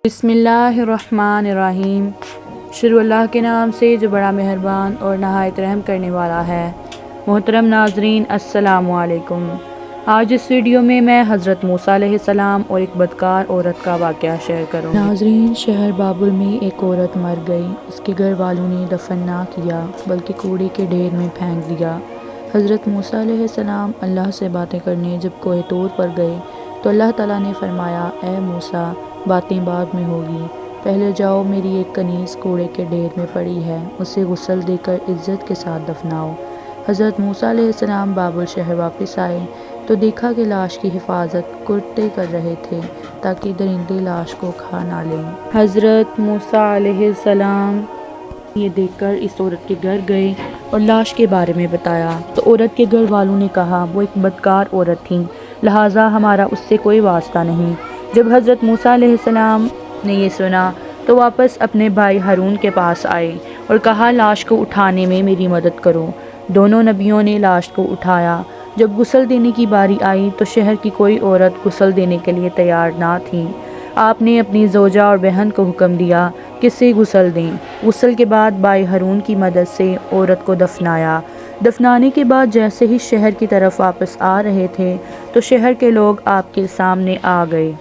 بسم اللہ الرحمن الرحیم۔ شروع اللہ کے نام سے جو بڑا مہربان اور نہایت رحم کرنے والا ہے۔ محترم ناظرین السلام علیکم۔ آج اس ویڈیو میں حضرت موسیٰ علیہ السلام اور ایک بدکار عورت کا واقعہ شیئر کروں گی۔ ناظرین، شہر بابل میں ایک عورت مر گئی۔ اس کے گھر والوں نے دفن نہ کیا بلکہ کوڑے کے ڈھیر میں پھینک دیا۔ حضرت موسیٰ علیہ السلام اللہ سے باتیں کرنے جب کوہ طور پر گئے تو اللہ تعالیٰ نے فرمایا، اے موسیٰ، باتیں بعد میں ہوگی، پہلے جاؤ، میری ایک کنیز کوڑے کے ڈھیر میں پڑی ہے، اسے غسل دے کر عزت کے ساتھ دفناؤ۔ حضرت موسیٰ علیہ السلام بابل شہر واپس آئے تو دیکھا کہ لاش کی حفاظت کرتے کر رہے تھے تاکہ درندے لاش کو کھا نہ لیں۔ حضرت موسیٰ علیہ السلام یہ دیکھ کر اس عورت کے گھر گئے اور لاش کے بارے میں بتایا تو عورت کے گھر والوں نے کہا وہ ایک بدکار عورت تھی، لہٰذا ہمارا اس سے کوئی واسطہ نہیں۔ جب حضرت موسیٰ علیہ السلام نے یہ سنا تو واپس اپنے بھائی ہارون کے پاس آئے اور کہا، لاش کو اٹھانے میں میری مدد کرو۔ دونوں نبیوں نے لاش کو اٹھایا۔ جب غسل دینے کی باری آئی تو شہر کی کوئی عورت غسل دینے کے لیے تیار نہ تھی۔ آپ نے اپنی زوجہ اور بہن کو حکم دیا کہ اسے غسل دیں۔ غسل کے بعد بھائی ہارون کی مدد سے عورت کو دفنایا۔ دفنانے کے بعد جیسے ہی شہر کی طرف واپس آ رہے تھے تو شہر کے لوگ آپ کے سامنے آ گئے۔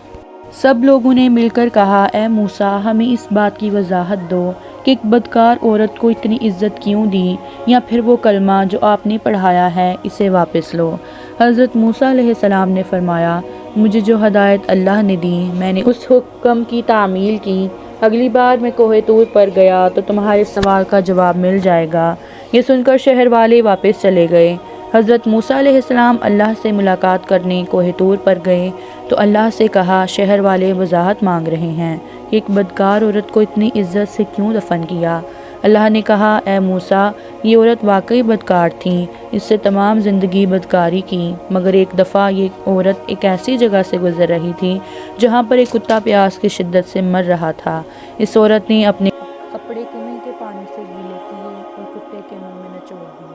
سب لوگوں نے مل کر کہا، اے موسیٰ، ہمیں اس بات کی وضاحت دو کہ ایک بدکار عورت کو اتنی عزت کیوں دی، یا پھر وہ کلمہ جو آپ نے پڑھایا ہے اسے واپس لو۔ حضرت موسیٰ علیہ السلام نے فرمایا، مجھے جو ہدایت اللہ نے دی میں نے اس حکم کی تعمیل کی۔ اگلی بار میں کوہ طور پر گیا تو تمہارے سوال کا جواب مل جائے گا۔ یہ سن کر شہر والے واپس چلے گئے۔ حضرت موسیٰ علیہ السلام اللہ سے ملاقات کرنے کوہ طور پر گئے تو اللہ سے کہا، شہر والے وضاحت مانگ رہے ہیں کہ ایک بدکار عورت کو اتنی عزت سے کیوں دفن کیا۔ اللہ نے کہا، اے موسیٰ، یہ عورت واقعی بدکار تھی، اس سے تمام زندگی بدکاری کی، مگر ایک دفعہ یہ عورت ایک ایسی جگہ سے گزر رہی تھی جہاں پر ایک کتا پیاس کی شدت سے مر رہا تھا۔ اس عورت نے اپنے کپڑے کنویں کے پانی سے گیلے کیے اور کتے کے منہ میں نچوڑ دیے۔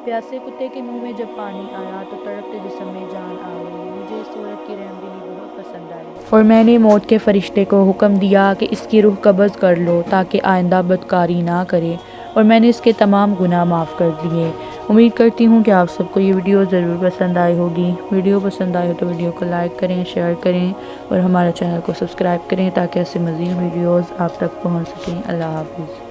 پیاسے کتے کے منہ میں جب پانی آیا تو تڑپتے جسم میں جان آ گئی۔ مجھے اس عورت کی رحم دلی بہت پسند آئی اور میں نے موت کے فرشتے کو حکم دیا کہ اس کی روح قبض کر لو تاکہ آئندہ بدکاری نہ کرے، اور میں نے اس کے تمام گناہ معاف کر دیے۔ امید کرتی ہوں کہ آپ سب کو یہ ویڈیو ضرور پسند آئی ہوگی۔ ویڈیو پسند آئی ہو تو ویڈیو کو لائک کریں، شیئر کریں اور ہمارے چینل کو سبسکرائب کریں تاکہ ایسے مزید ویڈیوز آپ تک پہنچ سکیں۔ اللہ حافظ۔